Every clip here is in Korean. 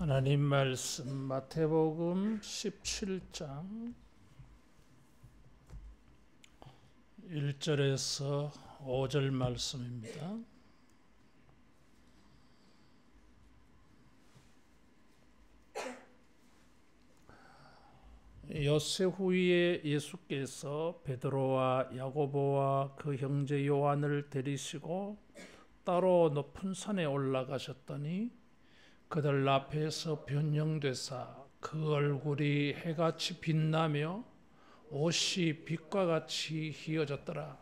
하나님 말씀 마태복음 17장 1절에서 5절 말씀입니다. 엿새 후에 예수께서 베드로와 야고보와 그 형제 요한을 데리시고 따로 높은 산에 올라가셨더니 그들 앞에서 변형되사 그 얼굴이 해같이 빛나며 옷이 빛과 같이 휘어졌더라.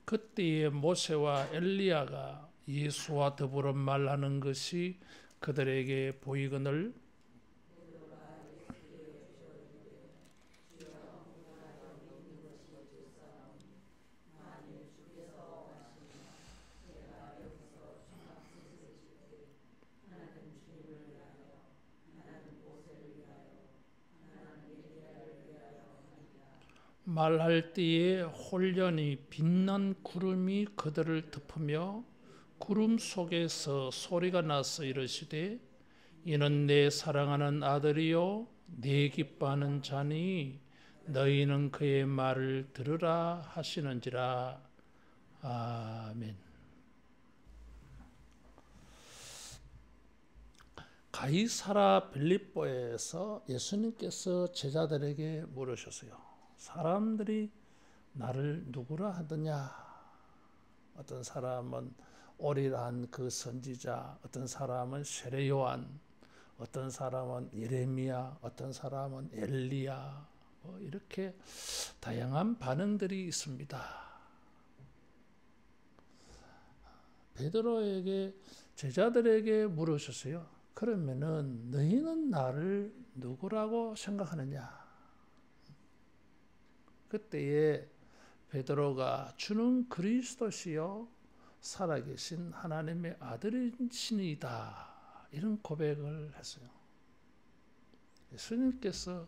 그때에 모세와 엘리야가 예수와 더불어 말하는 것이 그들에게 보이거늘 말할 때에 홀연히 빛난 구름이 그들을 덮으며 구름 속에서 소리가 나서 이르시되 이는 내 사랑하는 아들이요 내 기뻐하는 자니 너희는 그의 말을 들으라 하시는지라. 아멘. 가이사라 빌립보에서 예수님께서 제자들에게 물으셨어요. 사람들이 나를 누구라 하더냐? 어떤 사람은 오리란 그 선지자, 어떤 사람은 세례 요한, 어떤 사람은 예레미야, 어떤 사람은 엘리야, 이렇게 다양한 반응들이 있습니다. 베드로에게 제자들에게 물으셨어요. 그러면은 너희는 나를 누구라고 생각하느냐? 그때에 베드로가 주는 그리스도시요 살아계신 하나님의 아들이시니이다 이런 고백을 했어요. 예수님께서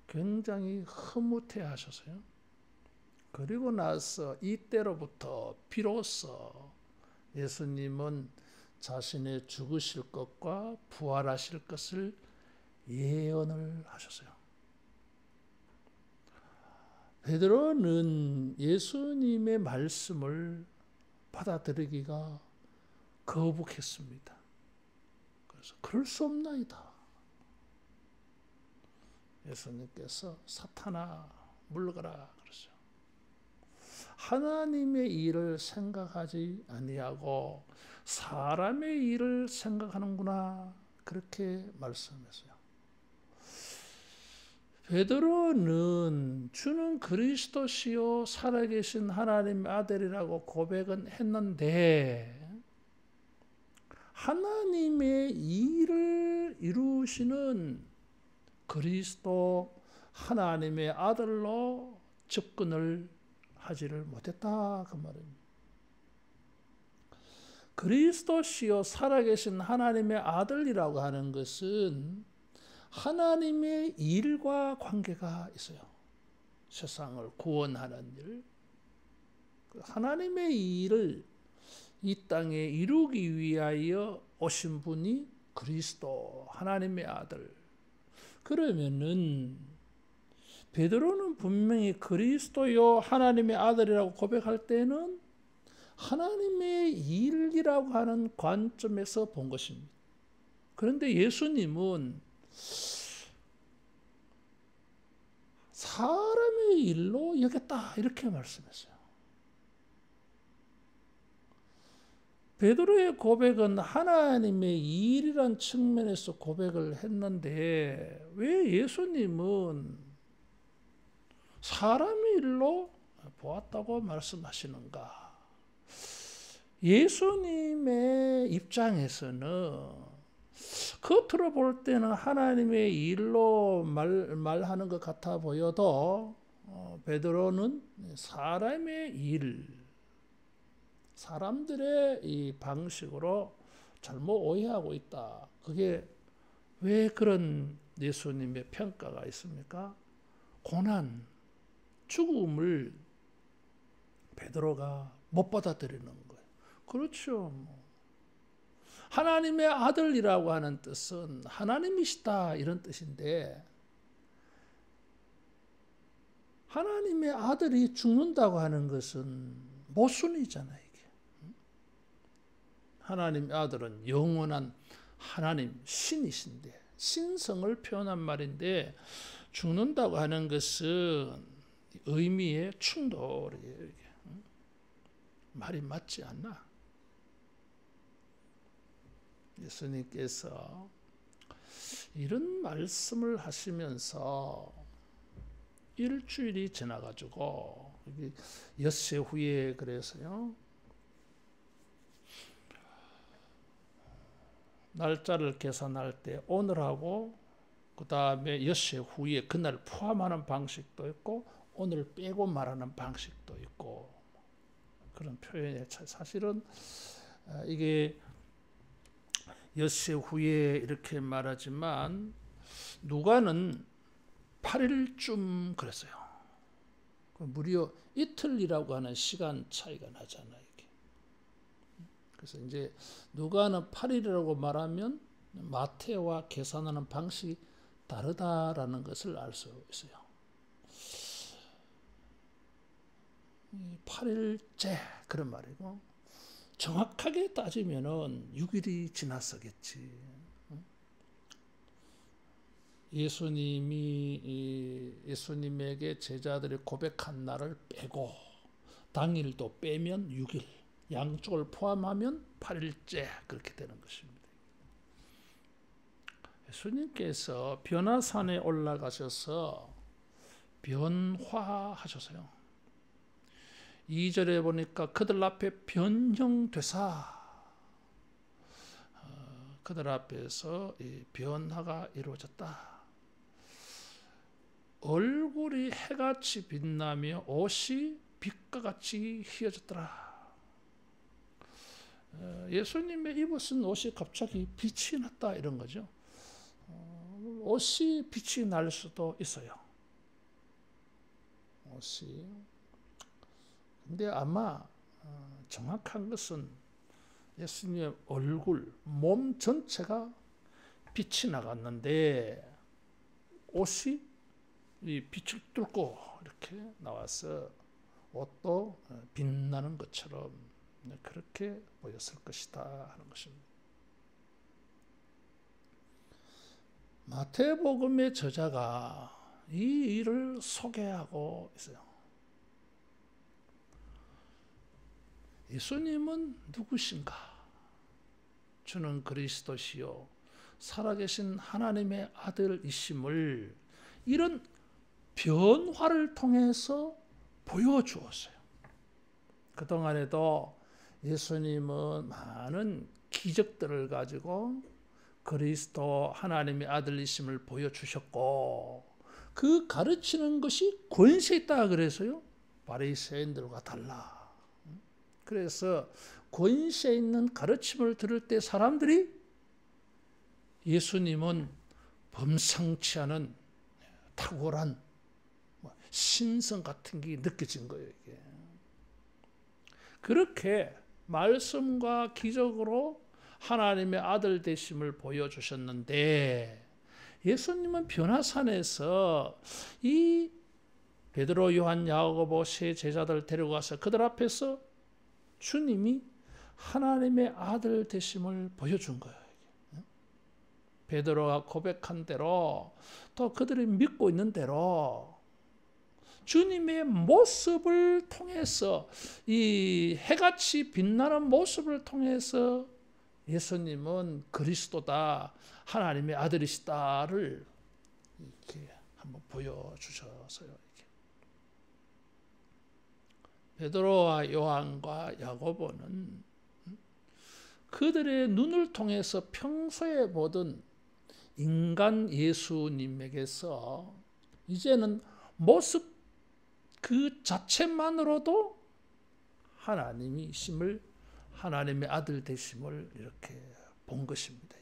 굉장히 흐뭇해하셨어요. 그리고 나서 이때로부터 비로소 예수님은 자신의 죽으실 것과 부활하실 것을 예언을 하셨어요. 베드로는 예수님의 말씀을 받아들이기가 거북했습니다. 그래서 그럴 수 없나이다. 예수님께서 사탄아 물러가라 그러죠. 하나님의 일을 생각하지 아니하고 사람의 일을 생각하는구나 그렇게 말씀했어요. 베드로는 주는 그리스도시요 살아계신 하나님의 아들이라고 고백은 했는데 하나님의 일을 이루시는 그리스도 하나님의 아들로 접근을 하지를 못했다 그 말입니다. 그리스도시요 살아계신 하나님의 아들이라고 하는 것은 하나님의 일과 관계가 있어요. 세상을 구원하는 일. 하나님의 일을 이 땅에 이루기 위하여 오신 분이 그리스도 하나님의 아들. 그러면은 베드로는 분명히 그리스도요 하나님의 아들이라고 고백할 때는 하나님의 일이라고 하는 관점에서 본 것입니다. 그런데 예수님은 사람의 일로 여겼다 이렇게 말씀했어요. 베드로의 고백은 하나님의 일이란 측면에서 고백을 했는데 왜 예수님은 사람의 일로 보았다고 말씀하시는가? 예수님의 입장에서는 겉으로 볼 때는 하나님의 일로 말하는 것 같아 보여도 베드로는 사람의 일, 사람들의 이 방식으로 잘못 오해하고 있다. 그게 왜 그런 예수님의 평가가 있습니까? 고난, 죽음을 베드로가 못 받아들이는 거예요. 그렇죠. 하나님의 아들이라고 하는 뜻은 하나님이시다 이런 뜻인데, 하나님의 아들이 죽는다고 하는 것은 모순이잖아요. 이게. 하나님의 아들은 영원한 하나님, 신이신데, 신성을 표현한 말인데, 죽는다고 하는 것은 의미의 충돌이에요. 이게. 말이 맞지 않나? 예수님께서 이런 말씀을 하시면서 일주일이 지나가지고, 엿새 후에 그래서요, 날짜를 계산할 때 오늘하고 그 다음에 엿새 후에 그날 포함하는 방식도 있고 오늘 빼고 말하는 방식도 있고, 그런 표현에 사실은 이게 엿새 후에 이렇게 말하지만 누가는 8일쯤 그랬어요. 무려 이틀이라고 하는 시간 차이가 나잖아요. 이게. 그래서 이제 누가는 8일이라고 말하면 마태와 계산하는 방식이 다르다라는 것을 알 수 있어요. 8일째 그런 말이고, 정확하게 따지면은 6일이 지났었겠지. 예수님에게 제자들이 고백한 날을 빼고 당일도 빼면 6일, 양쪽을 포함하면 8일째 그렇게 되는 것입니다. 예수님께서 변화산에 올라가셔서 변화하셨어요. 2절에 보니까 그들 앞에 변형되사, 그들 앞에서 변화가 이루어졌다. 얼굴이 해같이 빛나며 옷이 빛과 같이 휘어졌더라. 예수님의 입으신 옷이 갑자기 빛이 났다 이런 거죠. 옷이 빛이 날 수도 있어요. 옷이. 근데 아마 정확한 것은 예수님의 얼굴, 몸 전체가 빛이 나갔는데 옷이 이 빛을 뚫고 이렇게 나와서 옷도 빛나는 것처럼 그렇게 보였을 것이다 하는 것입니다. 마태복음의 저자가 이 일을 소개하고 있어요. 예수님은 누구신가? 주는 그리스도시요 살아계신 하나님의 아들이심을 이런 변화를 통해서 보여주었어요. 그동안에도 예수님은 많은 기적들을 가지고 그리스도 하나님의 아들이심을 보여주셨고, 그 가르치는 것이 권세 있다 그래서요, 바리새인들과 달라. 그래서 권세 있는 가르침을 들을 때 사람들이 예수님은 범상치 않은 탁월한 신성 같은 게 느껴진 거예요. 이게. 그렇게 말씀과 기적으로 하나님의 아들 되심을 보여주셨는데, 예수님은 변화산에서 이 베드로, 요한, 야고보 세 제자들 데려가서 그들 앞에서 주님이 하나님의 아들 되심을 보여준 거예요. 베드로가 고백한 대로, 또 그들이 믿고 있는 대로 주님의 모습을 통해서, 이 해같이 빛나는 모습을 통해서 예수님은 그리스도다, 하나님의 아들이시다를 이렇게 한번 보여주셨어요. 베드로와 요한과 야고보는 그들의 눈을 통해서 평소에 보던 인간 예수님에게서 이제는 모습 그 자체만으로도 하나님이심을, 하나님의 아들 되심을 이렇게 본 것입니다.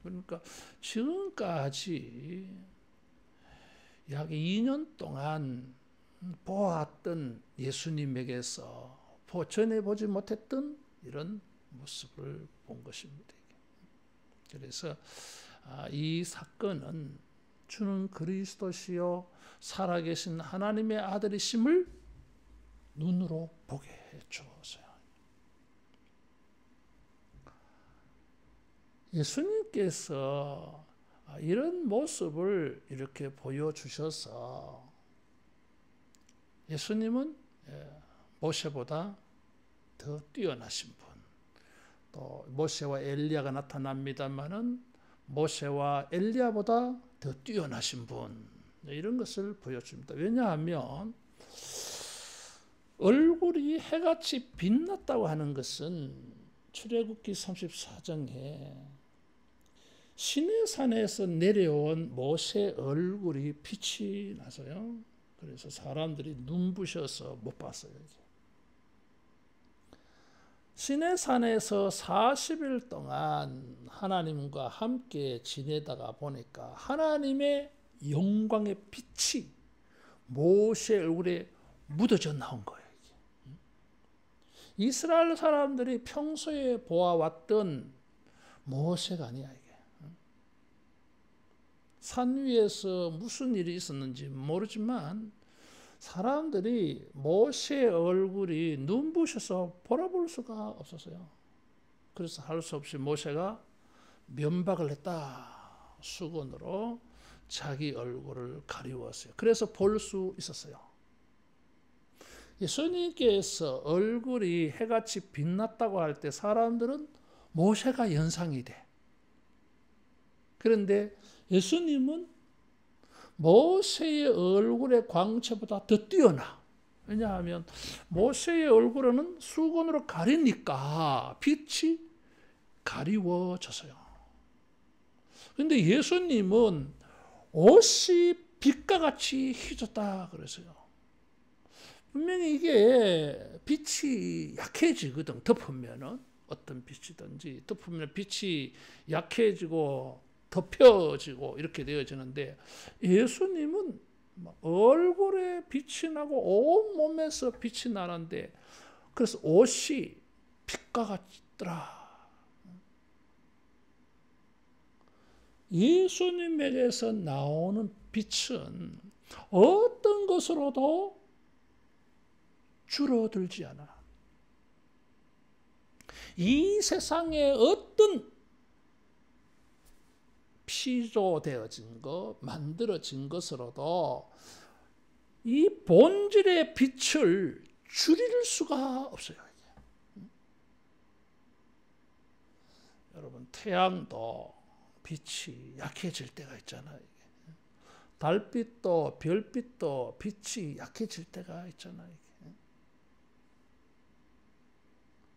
그러니까 지금까지 약 2년 동안 보았던 예수님에게서 전에 보지 못했던 이런 모습을 본 것입니다. 그래서 이 사건은 주는 그리스도시요 살아계신 하나님의 아들이심을 눈으로 보게 해주었어요. 예수님께서 이런 모습을 이렇게 보여주셔서 예수님은 모세보다 더 뛰어나신 분, 또 모세와 엘리야가 나타납니다마는 모세와 엘리야보다 더 뛰어나신 분, 이런 것을 보여줍니다. 왜냐하면 얼굴이 해같이 빛났다고 하는 것은 출애굽기 34장에 시내산에서 내려온 모세 얼굴이 빛이 나서요. 그래서 사람들이 눈부셔서 못 봤어요. 시내산에서 40일 동안 하나님과 함께 지내다가 보니까 하나님의 영광의 빛이 모세 얼굴에 묻어져 나온 거예요. 이스라엘 사람들이 평소에 보아왔던 모세가 아니야, 이게. 산 위에서 무슨 일이 있었는지 모르지만 사람들이 모세 얼굴이 눈부셔서 바라볼 수가 없었어요. 그래서 할 수 없이 모세가 면박을 했다. 수건으로 자기 얼굴을 가리웠어요. 그래서 볼 수 있었어요. 예수님께서 얼굴이 해같이 빛났다고 할 때 사람들은 모세가 연상이 돼. 그런데 예수님은 모세의 얼굴의 광채보다 더 뛰어나. 왜냐하면 모세의 얼굴에는 수건으로 가리니까 빛이 가리워져서요. 그런데 예수님은 옷이 빛과 같이 휘졌다 그래서요. 분명히 이게 빛이 약해지거든. 덮으면은 어떤 빛이든지 덮으면 빛이 약해지고 덮여지고 이렇게 되어지는데 예수님은 얼굴에 빛이 나고 온 몸에서 빛이 나는데 그래서 옷이 빛과 같더라. 예수님에게서 나오는 빛은 어떤 것으로도 줄어들지 않아. 이 세상에 어떤 피조되어진 것, 만들어진 것으로도 이 본질의 빛을 줄일 수가 없어요. 여러분, 태양도 빛이 약해질 때가 있잖아요. 달빛도 별빛도 빛이 약해질 때가 있잖아요.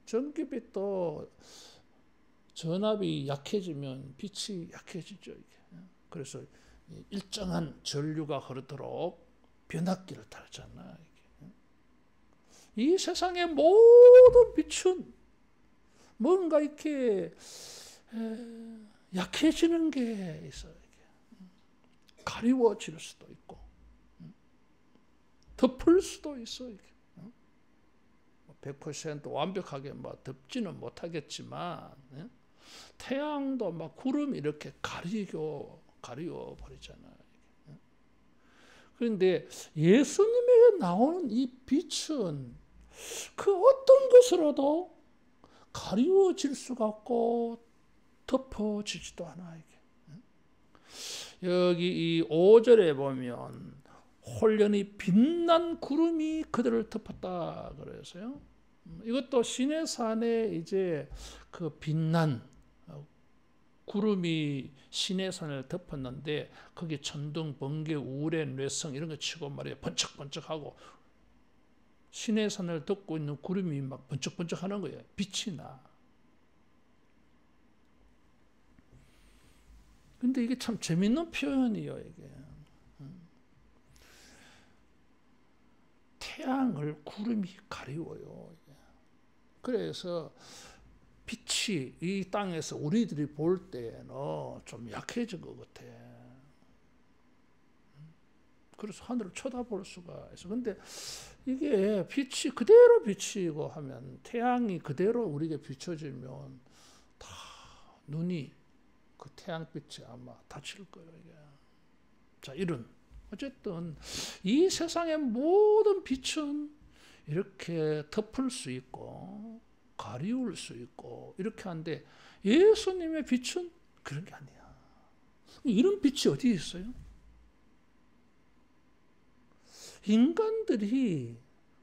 전기빛도 전압이 약해지면 빛이 약해지죠. 그래서 일정한 전류가 흐르도록 변압기를 달잖아요. 이 세상의 모든 빛은 뭔가 이렇게 약해지는 게 있어요. 가리워질 수도 있고 덮을 수도 있어요. 100% 완벽하게 덮지는 못하겠지만 태양도 막 구름이 이렇게 가리워 버리잖아요. 그런데 예수님에게 나오는 이 빛은 그 어떤 것으로도 가리워질 수가 없고 덮어지지도 않아요. 여기 이 5절에 보면 홀련히 빛난 구름이 그들을 덮었다 그래서요. 이것도 시내산에 이제 그 빛난 구름이 시내산을 덮었는데 거기 천둥, 번개, 우레, 뇌성 이런 거 치고 말이에요. 번쩍번쩍하고 시내산을 덮고 있는 구름이 막 번쩍번쩍하는 거예요. 빛이 나. 근데 이게 참 재밌는 표현이에요. 이게 태양을 구름이 가리워요. 그래서 빛이 이 땅에서 우리들이 볼 때는 좀 약해진 것 같아. 그래서 하늘을 쳐다볼 수가 있어. 근데 이게 빛이 그대로 비치고 하면 태양이 그대로 우리에게 비춰지면 다 눈이 그 태양빛에 아마 다칠 거예요. 이게. 자, 이런 어쨌든 이 세상의 모든 빛은 이렇게 덮을 수 있고 가리울 수 있고 이렇게 하는데 예수님의 빛은 그런 게 아니야. 이런 빛이 어디 있어요? 인간들이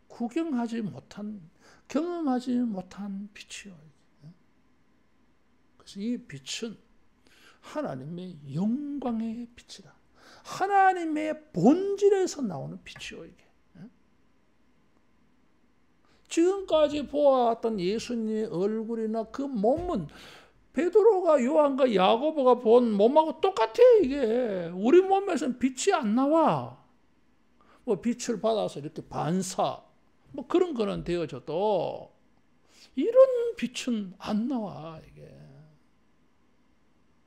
구경하지 못한, 경험하지 못한 빛이요. 그래서 이 빛은 하나님의 영광의 빛이다. 하나님의 본질에서 나오는 빛이요, 이게. 지금까지 보아왔던 예수님의 얼굴이나 그 몸은 베드로가 요한과 야고보가 본 몸하고 똑같아. 이게 우리 몸에서는 빛이 안 나와. 뭐 빛을 받아서 이렇게 반사 뭐 그런 거는 되어져도 이런 빛은 안 나와. 이게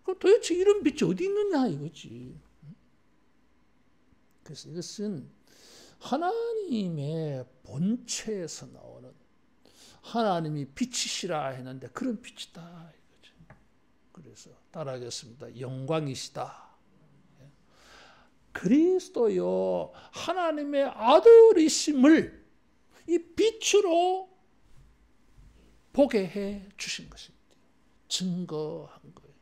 도대체 이런 빛이 어디 있느냐 이거지. 그래서 이것은 하나님의 본체에서 나오는, 하나님이 빛이시라 했는데 그런 빛이다 이거죠. 그래서 따라하겠습니다. 영광이시다. 그리스도요 하나님의 아들이심을 이 빛으로 보게 해 주신 것입니다. 증거한 거예요.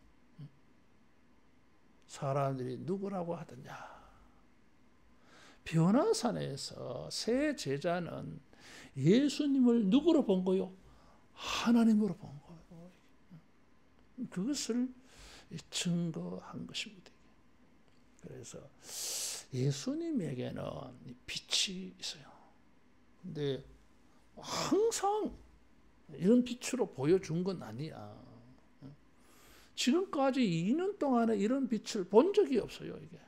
사람들이 누구라고 하더냐. 변화산에서 세 제자는 예수님을 누구로 본 거요? 하나님으로 본 거예요. 그것을 증거한 것입니다. 그래서 예수님에게는 빛이 있어요. 근데 항상 이런 빛으로 보여준 건 아니야. 지금까지 2년 동안에 이런 빛을 본 적이 없어요, 이게.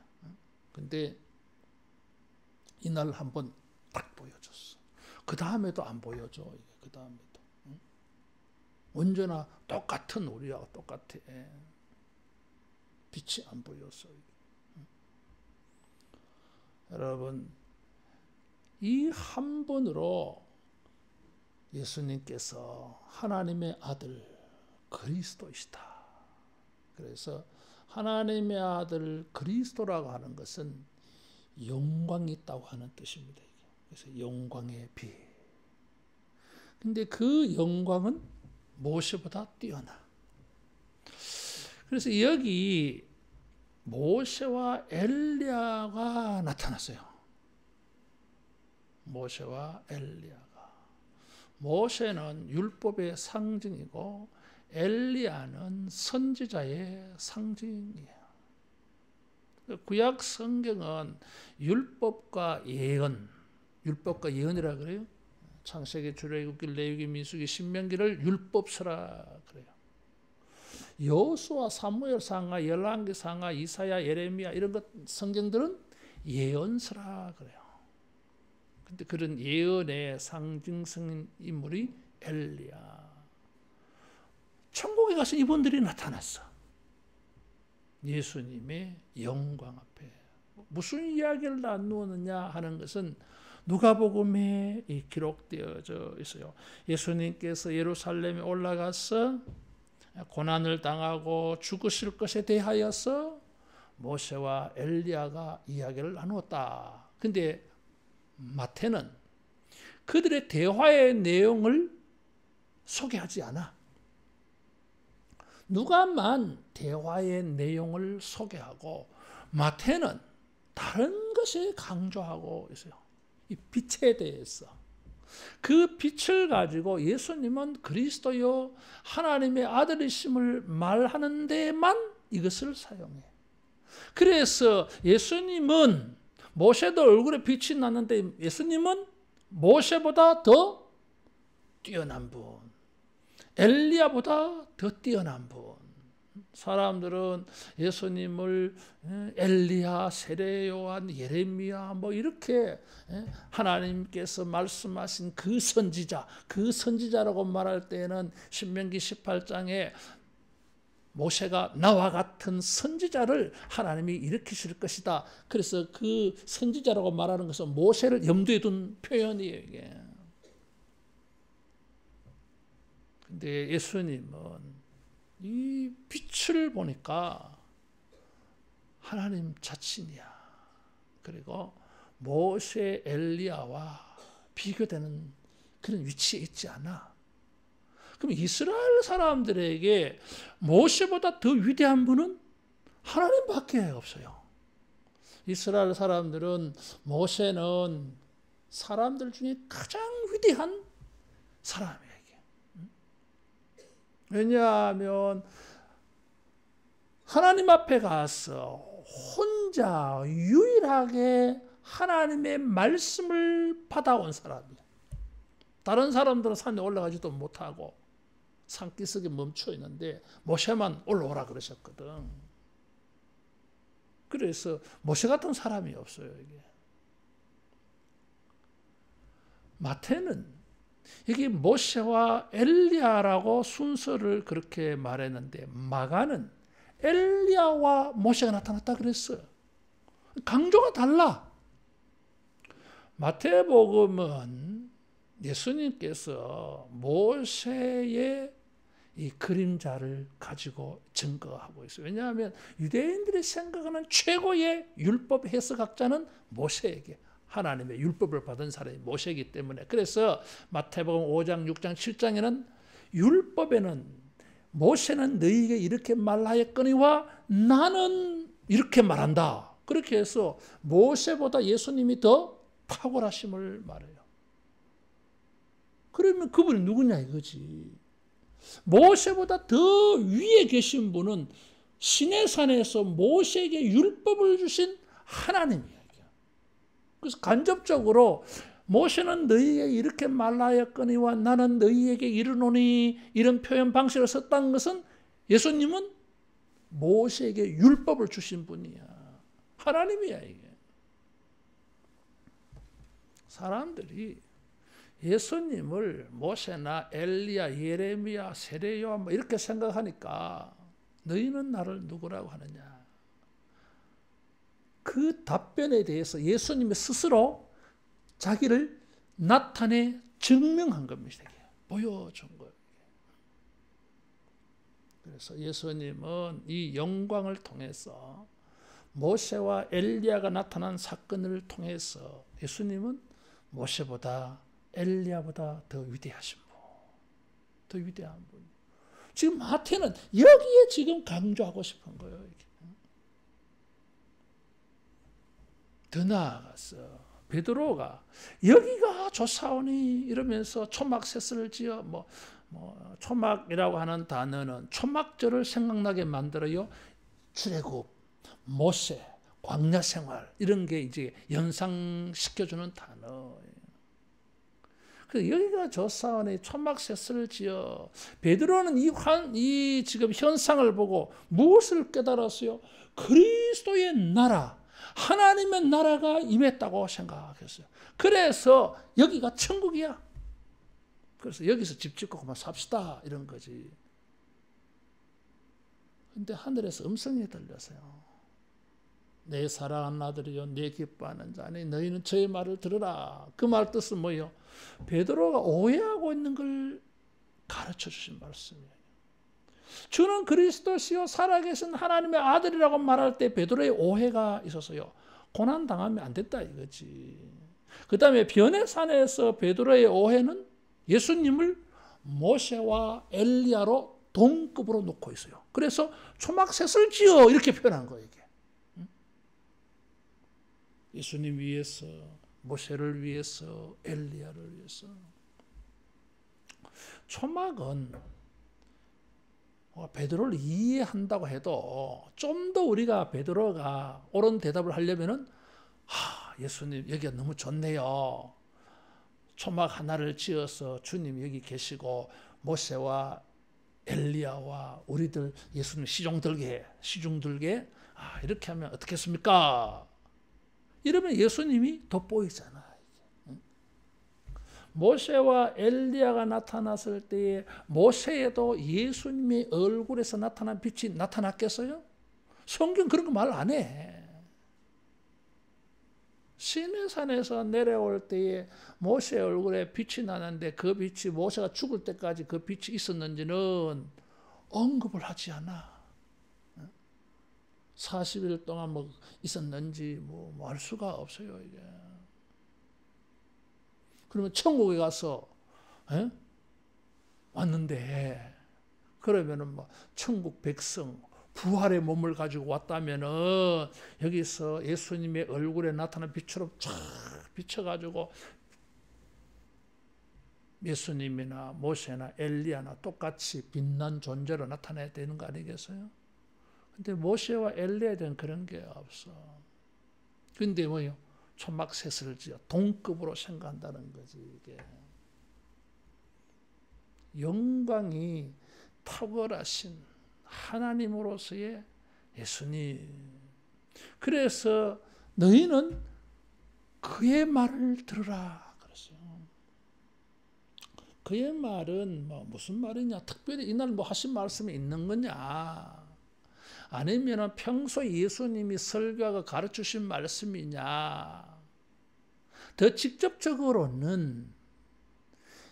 근데 이날 한번 딱 보여줬어. 그 다음에도 안 보여줘, 이게. 그 다음에도. 언제나 똑같은 우리하고 똑같아. 빛이 안 보였어. 여러분, 이 한 번으로 예수님께서 하나님의 아들 그리스도이시다. 그래서 하나님의 아들 그리스도라고 하는 것은 영광이 있다고 하는 뜻입니다. 그래서 영광의 빛. 근데 그 영광은 모세보다 뛰어나. 그래서 여기 모세와 엘리야가 나타났어요. 모세와 엘리야가. 모세는 율법의 상징이고 엘리야는 선지자의 상징이에요. 구약 성경은 율법과 예언, 율법과 예언이라 그래요. 창세기, 출애굽기, 레위기, 민수기, 신명기를 율법서라 그래요. 여호수아, 사무엘상하, 열왕기상하, 이사야, 예레미야 이런 것 성경들은 예언서라 그래요. 근데 그런 예언의 상징성인 인물이 엘리야. 천국에 가서 이분들이 나타났어. 예수님의 영광 앞에. 무슨 이야기를 나누느냐 하는 것은 누가복음에 기록되어져 있어요. 예수님께서 예루살렘에 올라가서 고난을 당하고 죽으실 것에 대하여서 모세와 엘리야가 이야기를 나누었다. 근데 마태는 그들의 대화의 내용을 소개하지 않아. 누가만 대화의 내용을 소개하고 마태는 다른 것에 강조하고 있어요. 이 빛에 대해서. 그 빛을 가지고 예수님은 그리스도요 하나님의 아들이심을 말하는 데만 이것을 사용해. 그래서 예수님은 모세도 얼굴에 빛이 났는데 예수님은 모세보다 더 뛰어난 분, 엘리야보다 더 뛰어난 분. 사람들은 예수님을 엘리야, 세례 요한, 예레미야 뭐 이렇게 하나님께서 말씀하신 그 선지자, 그 선지자라고 말할 때에는 신명기 18장에 모세가 나와 같은 선지자를 하나님이 일으키실 것이다. 그래서 그 선지자라고 말하는 것은 모세를 염두에 둔 표현이에요, 이게. 근데 예수님은 이 빛을 보니까 하나님 자신이야. 그리고 모세, 엘리야와 비교되는 그런 위치에 있지 않아. 그럼 이스라엘 사람들에게 모세보다 더 위대한 분은 하나님밖에 없어요. 이스라엘 사람들은 모세는 사람들 중에 가장 위대한 사람이에요. 왜냐하면 하나님 앞에 가서 혼자 유일하게 하나님의 말씀을 받아온 사람이에요. 다른 사람들은 산에 올라가지도 못하고 산기슭에 멈춰 있는데 모세만 올라오라 그러셨거든. 그래서 모세 같은 사람이 없어요, 이게. 마태는 여기 모세와 엘리야라고 순서를 그렇게 말했는데 마가는 엘리야와 모세가 나타났다 그랬어요. 강조가 달라. 마태복음은 예수님께서 모세의 이 그림자를 가지고 증거하고 있어요. 왜냐하면 유대인들이 생각하는 최고의 율법 해석학자는 모세에게 하나님의 율법을 받은 사람이 모세이기 때문에, 그래서 마태복음 5장, 6장, 7장에는 율법에는 모세는 너희에게 이렇게 말하였거니와 나는 이렇게 말한다. 그렇게 해서 모세보다 예수님이 더 탁월하심을 말해요. 그러면 그분이 누구냐 이거지. 모세보다 더 위에 계신 분은 시내산에서 모세에게 율법을 주신 하나님이에요. 그래서 간접적으로 모세는 너희에게 이렇게 말하였거니와 나는 너희에게 이르노니 이런 표현 방식을 썼다는 것은 예수님은 모세에게 율법을 주신 분이야. 하나님이야 이게. 사람들이 예수님을 모세나 엘리야, 예레미야, 세례요한 뭐 이렇게 생각하니까 너희는 나를 누구라고 하느냐. 그 답변에 대해서 예수님이 스스로 자기를 나타내 증명한 겁니다. 보여준 거예요. 그래서 예수님은 이 영광을 통해서 모세와 엘리야가 나타난 사건을 통해서 예수님은 모세보다 엘리야보다 더 위대하신 분, 더 위대한 분. 지금 마태는 여기에 지금 강조하고 싶은 거예요. 이게. 더 나아가서 베드로가 여기가 조사오니 이러면서 초막셋을 지어 초막이라고 하는 단어는 초막절을 생각나게 만들어요. 출애굽, 모세, 광야 생활 이런 게 이제 연상시켜주는 단어예요. 그래서 여기가 조사오니 초막셋을 지어 베드로는 이 지금 현상을 보고 무엇을 깨달았어요? 그리스도의 나라, 하나님의 나라가 임했다고 생각했어요. 그래서 여기가 천국이야. 그래서 여기서 집 짓고 그만 삽시다 이런 거지. 근데 하늘에서 음성이 들렸어요. 내 사랑하는 아들이요 내 기뻐하는 자니 너희는 저의 말을 들으라. 그 말 뜻은 뭐예요? 베드로가 오해하고 있는 걸 가르쳐 주신 말씀이에요. 주는 그리스도시요 살아계신 하나님의 아들이라고 말할 때 베드로의 오해가 있어서요. 고난당하면 안 됐다 이거지. 그 다음에 변해산에서 베드로의 오해는 예수님을 모세와 엘리야로 동급으로 놓고 있어요. 그래서 초막셋을 지어 이렇게 표현한 거예요. 이게. 예수님 위해서, 모세를 위해서, 엘리야를 위해서. 초막은 베드로를 이해한다고 해도 좀 더 우리가 베드로가 옳은 대답을 하려면은 예수님 여기가 너무 좋네요. 초막 하나를 지어서 주님 여기 계시고 모세와 엘리야와 우리들 예수님 시중 들게 이렇게 하면 어떻겠습니까? 이러면 예수님이 돋보이잖아. 모세와 엘리야가 나타났을 때에 모세에도 예수님의 얼굴에서 나타난 빛이 나타났겠어요? 성경 그런 거 말 안 해. 시내산에서 내려올 때에 모세 얼굴에 빛이 나는데 그 빛이 모세가 죽을 때까지 그 빛이 있었는지는 언급을 하지 않아. 40일 동안 뭐 있었는지 뭐 알 수가 없어요, 이게. 그러면 천국에 가서 왔는데 그러면은 뭐 천국 백성 부활의 몸을 가지고 왔다면은 여기서 예수님의 얼굴에 나타난 빛처럼 쫙 비춰가지고 예수님이나 모세나 엘리야나 똑같이 빛난 존재로 나타나야 되는 거 아니겠어요? 근데 모세와 엘리야에 대한 그런 게 없어. 근데 뭐요? 초막셋을 지어 동급으로 생각한다는 거지, 이게. 영광이 탁월하신 하나님으로서의 예수님. 그래서 너희는 그의 말을 들으라 그랬어요. 그의 말은 뭐 무슨 말이냐? 특별히 이날 뭐 하신 말씀이 있는 거냐? 아니면 평소 예수님이 설교하고 가르치신 말씀이냐? 더 직접적으로는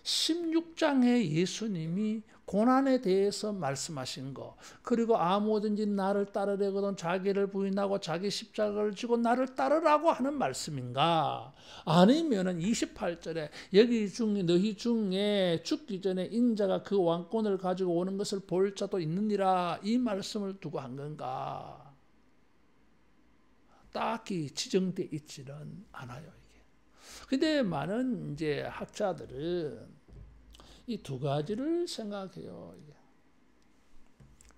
16장에 예수님이 고난에 대해서 말씀하신 거, 그리고 아무든지 나를 따르려거든 자기를 부인하고 자기 십자가를 지고 나를 따르라고 하는 말씀인가? 아니면은 28절에 너희 중에 죽기 전에 인자가 그 왕권을 가지고 오는 것을 볼 자도 있느니라, 이 말씀을 두고 한 건가? 딱히 지정되어 있지는 않아요, 이게. 근데 많은 이제 학자들은 이 두 가지를 생각해요.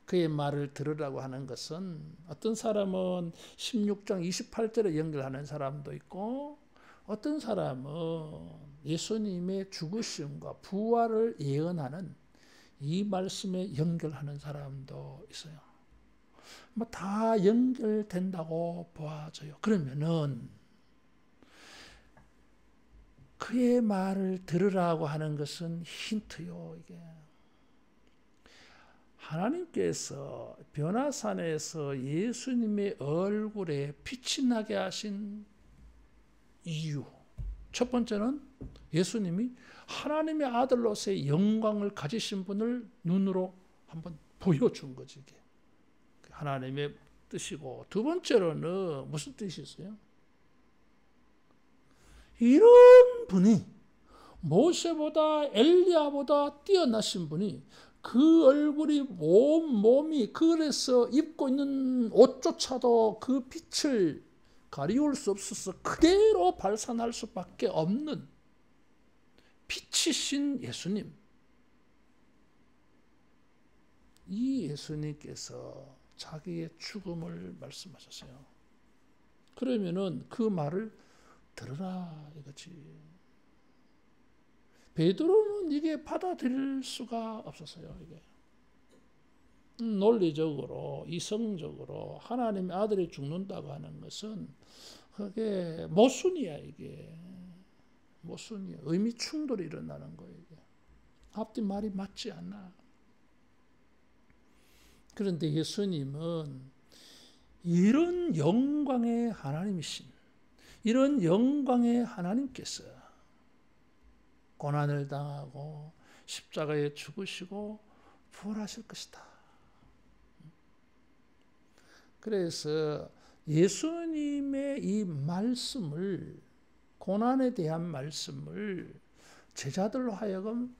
그의 말을 들으라고 하는 것은 어떤 사람은 16장 28절에 연결하는 사람도 있고, 어떤 사람은 예수님의 죽으심과 부활을 예언하는 이 말씀에 연결하는 사람도 있어요. 뭐 다 연결된다고 보아져요. 그러면은 그의 말을 들으라고 하는 것은 힌트요, 이게. 하나님께서 변화산에서 예수님의 얼굴에 빛이 나게 하신 이유. 첫 번째는 예수님이 하나님의 아들로서의 영광을 가지신 분을 눈으로 한번 보여준 거지, 이게. 하나님의 뜻이고, 두 번째로는 무슨 뜻이 있어요? 이런 분이 모세보다 엘리야보다 뛰어나신 분이 그 얼굴이 몸이 그래서 입고 있는 옷조차도 그 빛을 가리울 수 없어서 그대로 발산할 수밖에 없는 빛이신 예수님. 이 예수님께서 자기의 죽음을 말씀하셨어요. 그러면은 그 말을 들으라 이거지. 베드로는 이게 받아들일 수가 없었어요. 이게 논리적으로, 이성적으로 하나님의 아들이 죽는다고 하는 것은 그게 모순이야. 이게 모순이야. 의미 충돌이 일어나는 거예요. 이게 앞뒤 말이 맞지 않아. 그런데 예수님은 이런 영광의 하나님이신, 이런 영광의 하나님께서 고난을 당하고 십자가에 죽으시고 부활하실 것이다. 그래서 예수님의 이 말씀을, 고난에 대한 말씀을 제자들로 하여금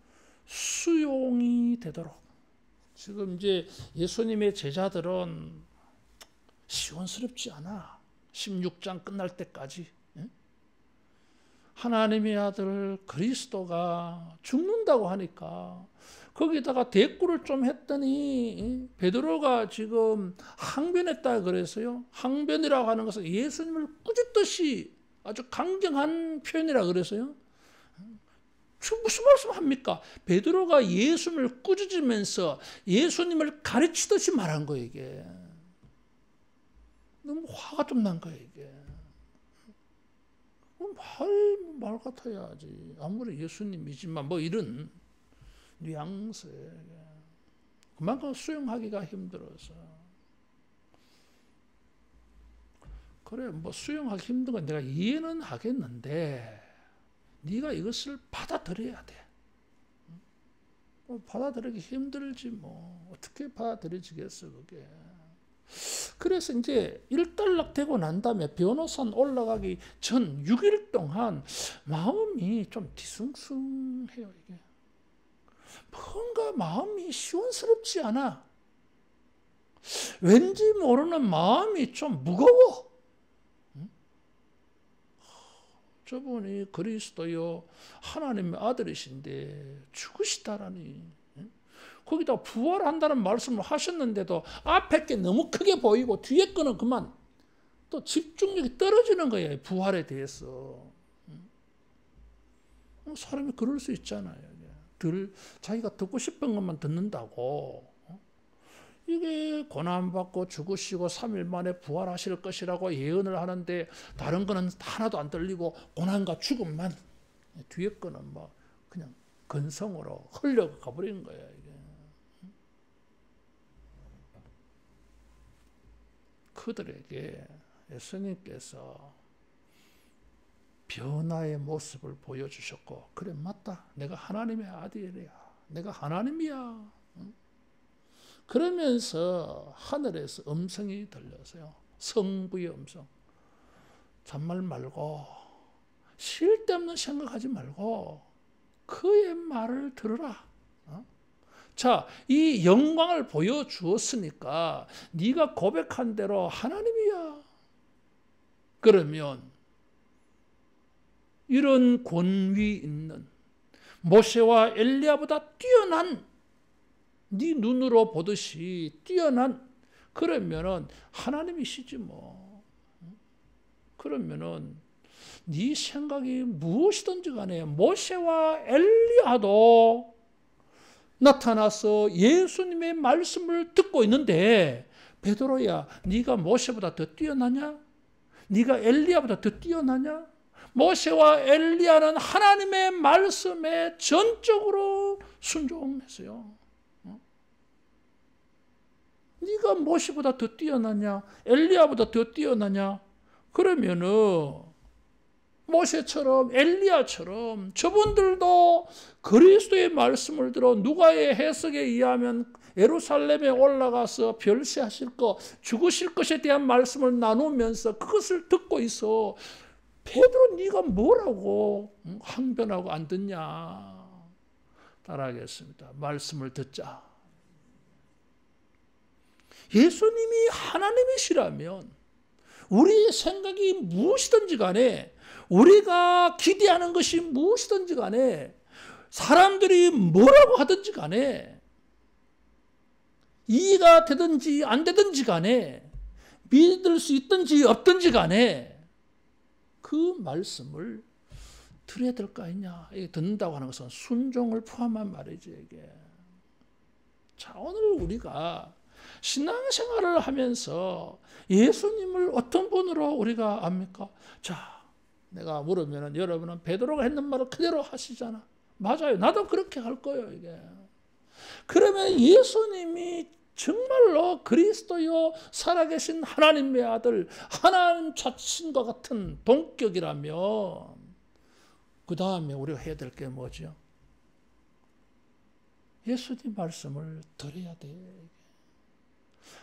수용이 되도록. 지금 이제 예수님의 제자들은 시원스럽지 않아. 16장 끝날 때까지. 하나님의 아들 그리스도가 죽는다고 하니까 거기다가 대꾸를 좀 했더니 베드로가 지금 항변했다 그랬어요. 항변이라고 하는 것은 예수님을 꾸짖듯이 아주 강경한 표현이라 그랬어요. 지금 무슨 말씀합니까? 베드로가 예수님을 꾸짖으면서 예수님을 가르치듯이 말한 거예요, 이게. 너무 화가 좀 난 거예요, 이게. 말 같아야지. 아무리 예수님이지만 뭐 이런 뉘앙스. 그만큼 수용하기가 힘들어서. 그래, 뭐 수용하기 힘든 건 내가 이해는 하겠는데 네가 이것을 받아들여야 돼. 받아들이기 힘들지 뭐. 어떻게 받아들여지겠어 그게. 그래서 이제 일단락되고 난 다음에 변호산 올라가기 전 6일 동안 마음이 좀 뒤숭숭해요 이게. 뭔가 마음이 시원스럽지 않아. 왠지 모르는 마음이 좀 무거워. 저분이 그리스도요 하나님의 아들이신데 죽으시다라니. 거기다 부활한다는 말씀을 하셨는데도 앞에 게 너무 크게 보이고 뒤에 거는 그만 또 집중력이 떨어지는 거예요. 부활에 대해서. 사람이 그럴 수 있잖아요. 자기가 듣고 싶은 것만 듣는다고. 이게 고난받고 죽으시고 3일 만에 부활하실 것이라고 예언을 하는데 다른 거는 하나도 안 들리고 고난과 죽음만, 뒤에 거는 뭐 그냥 근성으로 흘려가 버리는 거예요. 이게. 그들에게 예수님께서 변화의 모습을 보여주셨고, 그래 맞다, 내가 하나님의 아들이야, 내가 하나님이야. 그러면서 하늘에서 음성이 들려서요. 성부의 음성. 잔말 말고 쓸데없는 생각하지 말고 그의 말을 들으라. 자, 이 영광을 보여주었으니까 네가 고백한 대로 하나님이야. 그러면 이런 권위 있는 모세와 엘리야보다 뛰어난, 네 눈으로 보듯이 뛰어난, 그러면은 하나님이시지 뭐. 그러면은 네 생각이 무엇이든지 간에 모세와 엘리야도 나타나서 예수님의 말씀을 듣고 있는데, 베드로야, 네가 모세보다 더 뛰어나냐? 네가 엘리야보다 더 뛰어나냐? 모세와 엘리야는 하나님의 말씀에 전적으로 순종했어요. 네가 모세보다 더 뛰어나냐? 엘리야보다 더 뛰어나냐? 그러면은 모세처럼 엘리야처럼 저분들도 그리스도의 말씀을 들어 누가의 해석에 의하면 예루살렘에 올라가서 별세하실 것, 죽으실 것에 대한 말씀을 나누면서 그것을 듣고 있어. 베드로 네가 뭐라고 항변하고 안 듣냐? 따라하겠습니다. 말씀을 듣자. 예수님이 하나님이시라면 우리의 생각이 무엇이든지 간에, 우리가 기대하는 것이 무엇이든지 간에, 사람들이 뭐라고 하든지 간에, 이해가 되든지 안 되든지 간에, 믿을 수 있든지 없든지 간에 그 말씀을 들어야 될 거 아니냐. 듣는다고 하는 것은 순종을 포함한 말이지 이게. 자, 오늘 우리가 신앙생활을 하면서 예수님을 어떤 분으로 우리가 압니까? 자, 내가 물으면 여러분은 베드로가 했는 말을 그대로 하시잖아. 맞아요. 나도 그렇게 할 거예요 이게. 그러면 예수님이 정말로 그리스도요 살아계신 하나님의 아들, 하나님 자신과 같은 동격이라면 그 다음에 우리가 해야 될 게 뭐죠? 예수님 말씀을 들어야 돼.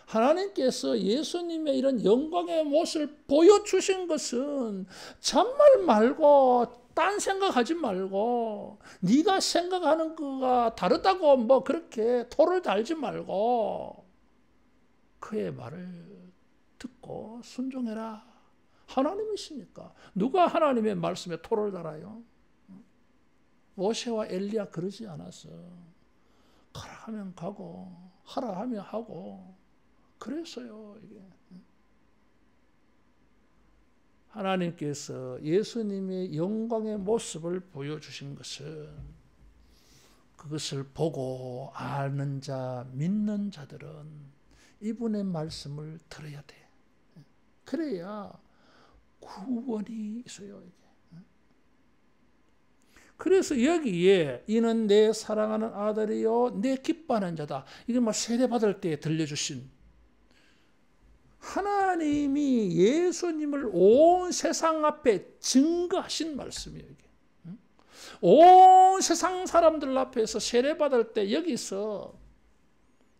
하나님께서 예수님의 이런 영광의 모습을 보여주신 것은 잔말 말고 딴 생각하지 말고, 네가 생각하는 거가 다르다고 뭐 그렇게 토를 달지 말고 그의 말을 듣고 순종해라. 하나님이시니까. 누가 하나님의 말씀에 토를 달아요? 모세와 엘리야 그러지 않았어. 가라 하면 가고 하라 하면 하고 그랬어요 이게. 하나님께서 예수님의 영광의 모습을 보여주신 것은 그것을 보고 아는 자, 믿는 자들은 이분의 말씀을 들어야 돼. 그래야 구원이 있어요 이게. 그래서 여기에 이는 내 사랑하는 아들이요 내 기뻐하는 자다. 이게 뭐 세례받을 때 들려주신 하나님이 예수님을 온 세상 앞에 증거하신 말씀이에요. 이게. 온 세상 사람들 앞에서 세례받을 때 여기서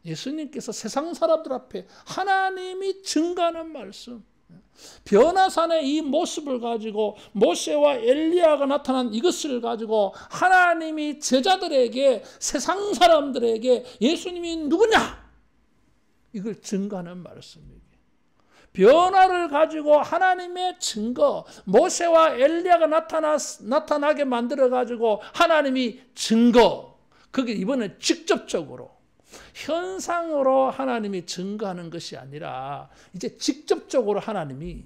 예수님께서 세상 사람들 앞에 하나님이 증거하는 말씀. 변화산의 이 모습을 가지고 모세와 엘리야가 나타난 이것을 가지고 하나님이 제자들에게 세상 사람들에게 예수님이 누구냐? 이걸 증거하는 말씀이에요. 변화를 가지고 하나님의 증거, 모세와 엘리야가 나타나게 만들어 가지고 하나님이 증거, 그게 이번에 직접적으로 현상으로 하나님이 증거하는 것이 아니라 이제 직접적으로 하나님이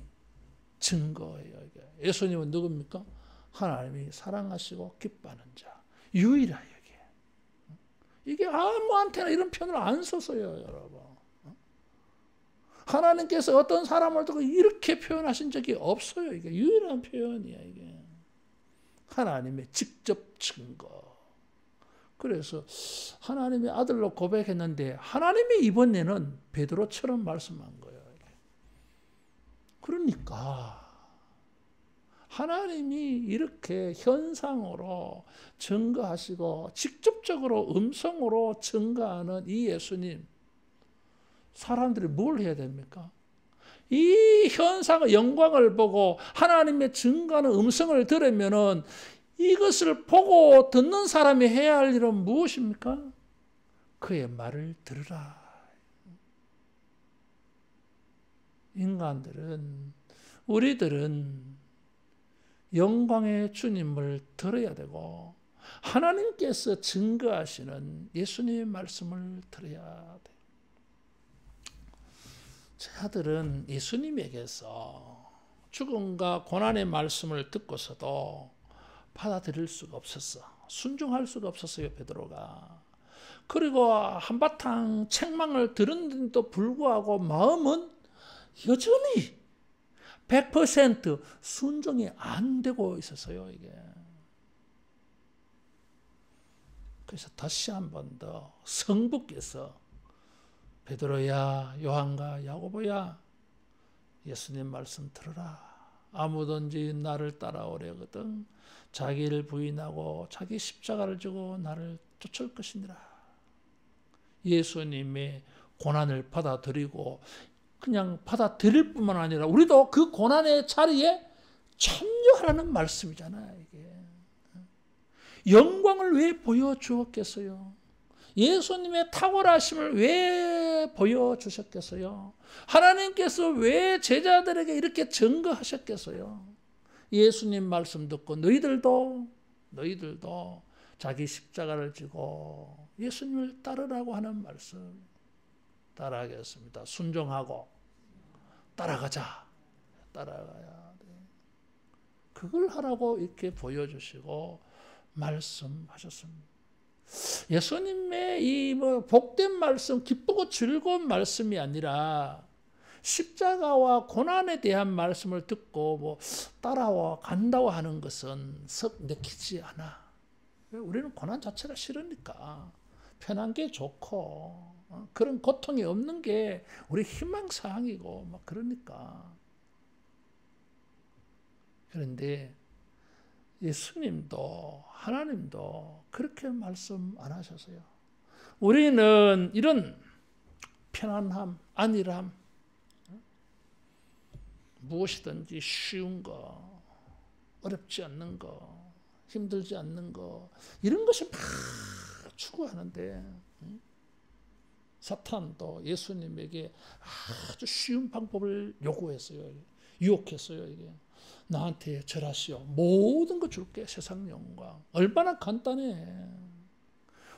증거예요. 예수님은 누굽니까? 하나님이 사랑하시고 기뻐하는 자. 유일하여 이게 아무한테나 이런 표현을 안 써서요, 여러분. 하나님께서 어떤 사람을 두고 이렇게 표현하신 적이 없어요. 이게 유일한 표현이야, 이게. 하나님의 직접 증거. 그래서 하나님의 아들로 고백했는데 하나님이 이번에는 베드로처럼 말씀한 거예요. 그러니까 하나님이 이렇게 현상으로 증거하시고 직접적으로 음성으로 증거하는 이 예수님, 사람들이 뭘 해야 됩니까? 이 현상의 영광을 보고 하나님의 증거하는 음성을 들으면은 이것을 보고 듣는 사람이 해야 할 일은 무엇입니까? 그의 말을 들으라. 인간들은, 우리들은 영광의 주님을 들어야 되고 하나님께서 증거하시는 예수님의 말씀을 들어야 돼. 제 아들은 예수님에게서 죽음과 고난의 말씀을 듣고서도 받아들일 수가 없었어. 순종할 수가 없었어요, 베드로가. 그리고 한바탕 책망을 들은데도 불구하고 마음은 여전히 100% 순종이 안 되고 있었어요, 이게. 그래서 다시 한 번 더 성부께서 베드로야, 요한과 야고보야, 예수님 말씀 들으라. 아무든지 나를 따라오려거든 자기를 부인하고 자기 십자가를 지고 나를 쫓을 것이니라. 예수님의 고난을 받아들이고 그냥 받아들일 뿐만 아니라 우리도 그 고난의 자리에 참여하라는 말씀이잖아요. 이게. 영광을 왜 보여주었겠어요? 예수님의 탁월하심을 왜 보여주셨겠어요? 하나님께서 왜 제자들에게 이렇게 증거하셨겠어요? 예수님 말씀 듣고 너희들도 자기 십자가를 지고 예수님을 따르라고 하는 말씀 따라하겠습니다. 순종하고 따라가자. 따라가야 돼. 그걸 하라고 이렇게 보여주시고 말씀하셨습니다. 예수님의 이 복된 말씀, 기쁘고 즐거운 말씀이 아니라 십자가와 고난에 대한 말씀을 듣고 따라와 간다고 하는 것은 썩 내키지 않아. 우리는 고난 자체가 싫으니까 편한 게 좋고 그런 고통이 없는 게 우리 희망사항이고 막 그러니까. 그런데 예수님도 하나님도 그렇게 말씀 안 하셨어요. 우리는 이런 편안함, 안일함, 무엇이든지 쉬운 거, 어렵지 않는 거, 힘들지 않는 거, 이런 것을 막 추구하는데 사탄도 예수님에게 아주 쉬운 방법을 요구했어요. 유혹했어요. 이게. 나한테 절하시오. 모든 거 줄게. 세상 영광. 얼마나 간단해.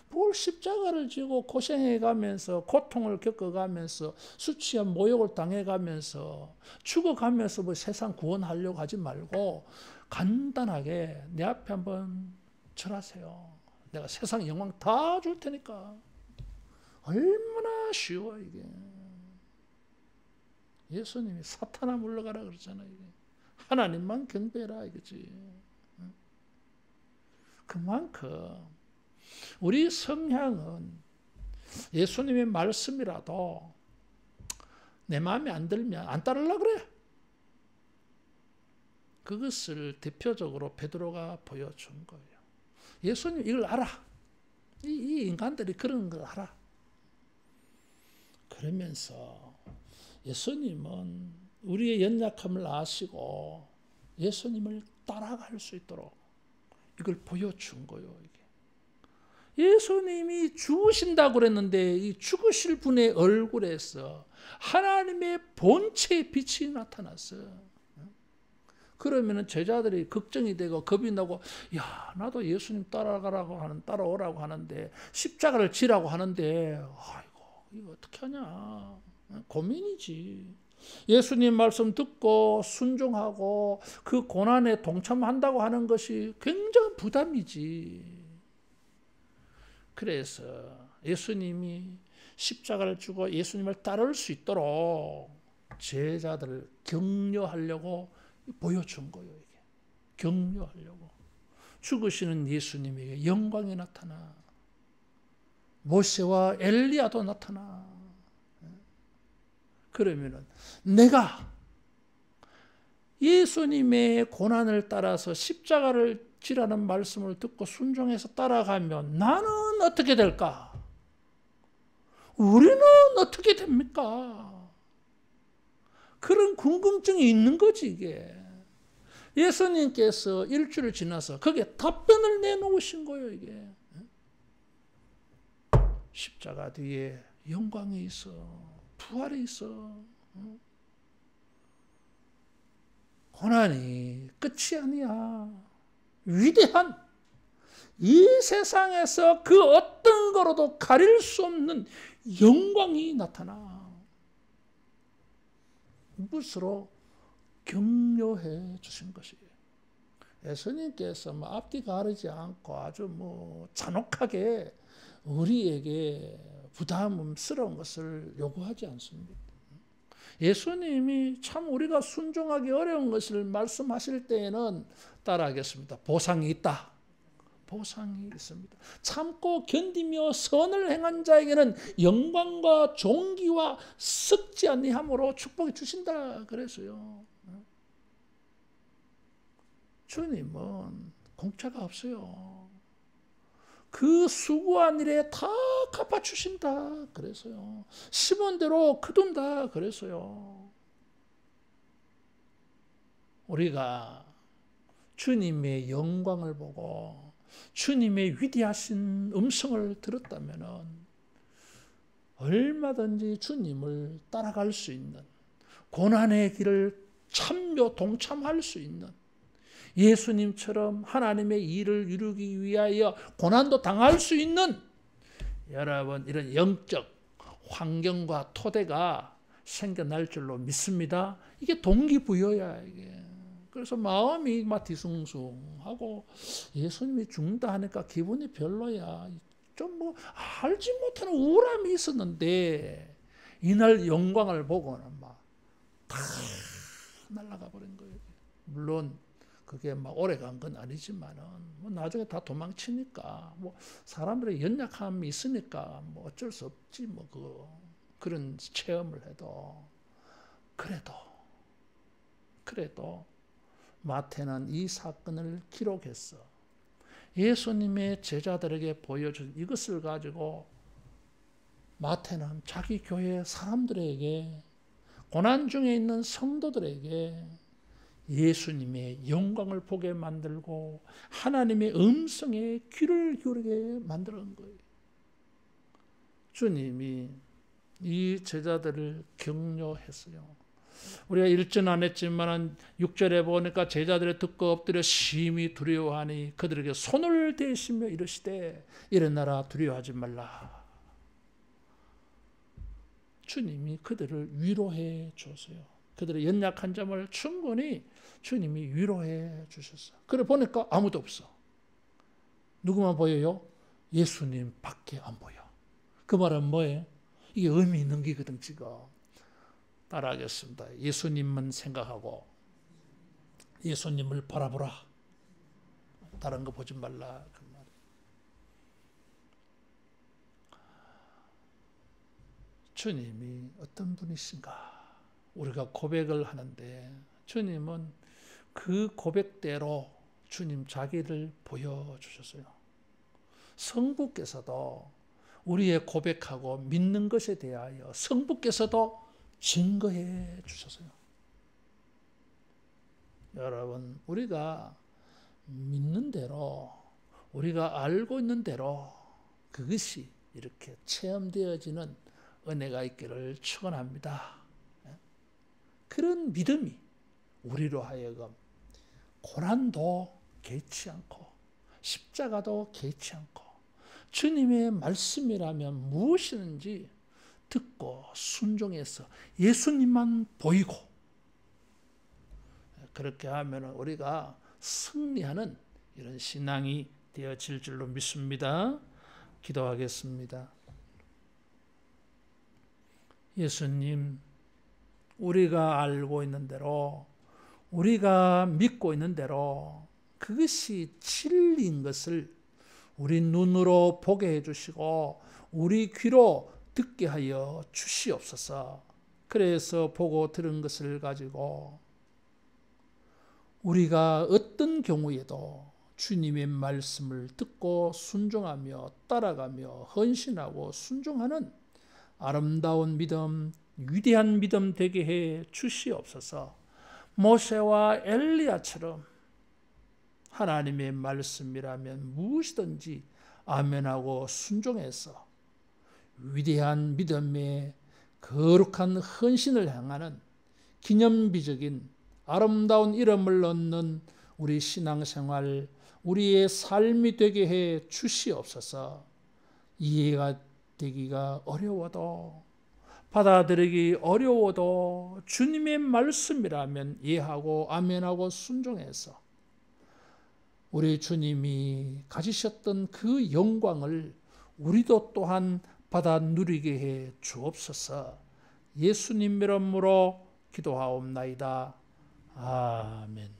뭘 십자가를 지고 고생해가면서 고통을 겪어가면서 수치와 모욕을 당해가면서 죽어가면서 세상 구원하려고 하지 말고 간단하게 내 앞에 한번 절하세요. 내가 세상 영광 다 줄 테니까. 얼마나 쉬워 이게. 예수님이 사탄아 물러가라 그러잖아요. 이게. 하나님만 경배해라 이거지. 그만큼 우리 성향은 예수님의 말씀이라도 내 마음에 안 들면 안 따르려고 그래. 그것을 대표적으로 베드로가 보여준 거예요. 예수님 이걸 알아. 이 인간들이 그런 걸 알아. 그러면서 예수님은 우리의 연약함을 아시고 예수님을 따라갈 수 있도록 이걸 보여준 거예요. 이게. 예수님이 죽으신다고 그랬는데 이 죽으실 분의 얼굴에서 하나님의 본체의 빛이 나타났어요. 그러면 제자들이 걱정이 되고 겁이 나고, 야, 나도 예수님 따라오라고 하는데 십자가를 지라고 하는데, 아이고 이거 어떻게 하냐, 고민이지. 예수님 말씀 듣고 순종하고 그 고난에 동참한다고 하는 것이 굉장한 부담이지. 그래서 예수님이 십자가를 주고 예수님을 따를 수 있도록 제자들을 격려하려고 보여준 거예요. 이게. 격려하려고. 죽으시는 예수님에게 영광이 나타나. 모세와 엘리야도 나타나. 그러면은 내가 예수님의 고난을 따라서 십자가를 지라는 말씀을 듣고 순종해서 따라가면 나는 어떻게 될까? 우리는 어떻게 됩니까? 그런 궁금증이 있는 거지, 이게. 예수님께서 일주일 지나서 거기에 답변을 내놓으신 거예요, 이게. 십자가 뒤에 영광이 있어. 부활이 있어. 고난이 끝이 아니야. 위대한 이 세상에서 그 어떤 거로도 가릴 수 없는 영광이 나타나. 이것으로 격려해 주신 것이에요. 예수님께서 앞뒤 가리지 않고 아주 잔혹하게 우리에게 부담스러운 것을 요구하지 않습니다. 예수님이 참 우리가 순종하기 어려운 것을 말씀하실 때에는 따라하겠습니다. 보상이 있다. 보상이 있습니다. 참고 견디며 선을 행한 자에게는 영광과 존귀와 썩지 아니함으로 축복해 주신다 그랬어요. 주님은 공짜가 없어요. 그 수고한 일에 다 갚아주신다 그랬어요. 심은 대로 거둔다 그랬어요. 우리가 주님의 영광을 보고 주님의 위대하신 음성을 들었다면 얼마든지 주님을 따라갈 수 있는, 고난의 길을 참여 동참할 수 있는, 예수님처럼 하나님의 일을 이루기 위하여 고난도 당할 수 있는 여러분 이런 영적 환경과 토대가 생겨날 줄로 믿습니다. 이게 동기부여야 이게. 그래서 마음이 막 뒤숭숭하고 예수님이 죽는다 하니까 기분이 별로야. 좀 알지 못하는 우울함이 있었는데 이날 영광을 보고는 막 다 날아가 버린 거예요. 물론 그게 오래 간 건 아니지만은 나중에 다 도망치니까 사람들의 연약함이 있으니까 어쩔 수 없지 그런 체험을 해도 그래도 마태는 이 사건을 기록했어. 예수님의 제자들에게 보여준 이것을 가지고 마태는 자기 교회 사람들에게, 고난 중에 있는 성도들에게 예수님의 영광을 보게 만들고 하나님의 음성에 귀를 기울이게 만드는 거예요. 주님이 이 제자들을 격려했어요. 우리가 1절 안 했지만 6절에 보니까 제자들이 듣고 엎드려 심히 두려워하니 그들에게 손을 대시며 이르시되 일어나라 두려워하지 말라. 주님이 그들을 위로해 줬어요. 그들의 연약한 점을 충분히 주님이 위로해 주셨어요. 그래 보니까 아무도 없어. 누구만 보여요? 예수님 밖에 안 보여. 그 말은 뭐예요? 이게 의미 있는 게거든 지금. 따라하겠습니다. 예수님만 생각하고 예수님을 바라보라. 다른 거 보지 말라. 그 말. 주님이 어떤 분이신가? 우리가 고백을 하는데 주님은 그 고백대로 주님 자기를 보여주셨어요. 성부께서도 우리의 고백하고 믿는 것에 대하여 성부께서도 증거해 주셨어요. 여러분, 우리가 믿는 대로, 우리가 알고 있는 대로 그것이 이렇게 체험되어지는 은혜가 있기를 축원합니다. 그런 믿음이 우리로 하여금 고난도 개의치 않고 십자가도 개의치 않고 주님의 말씀이라면 무엇이든지 듣고 순종해서 예수님만 보이고, 그렇게 하면 우리가 승리하는 이런 신앙이 되어질 줄로 믿습니다. 기도하겠습니다. 예수님, 우리가 알고 있는 대로, 우리가 믿고 있는 대로 그것이 진리인 것을 우리 눈으로 보게 해주시고 우리 귀로 듣게 하여 주시옵소서. 그래서 보고 들은 것을 가지고 우리가 어떤 경우에도 주님의 말씀을 듣고 순종하며 따라가며 헌신하고 순종하는 아름다운 믿음, 위대한 믿음 되게 해 주시옵소서. 모세와 엘리야처럼 하나님의 말씀이라면 무엇이든지 아멘하고 순종해서 위대한 믿음의 거룩한 헌신을 향하는 기념비적인 아름다운 이름을 얻는 우리 신앙생활, 우리의 삶이 되게 해 주시옵소서. 이해가 되기가 어려워도, 받아들이기 어려워도 주님의 말씀이라면 이해하고 아멘하고 순종해서 우리 주님이 가지셨던 그 영광을 우리도 또한 받아 누리게 해 주옵소서. 예수님 이름으로 기도하옵나이다. 아멘.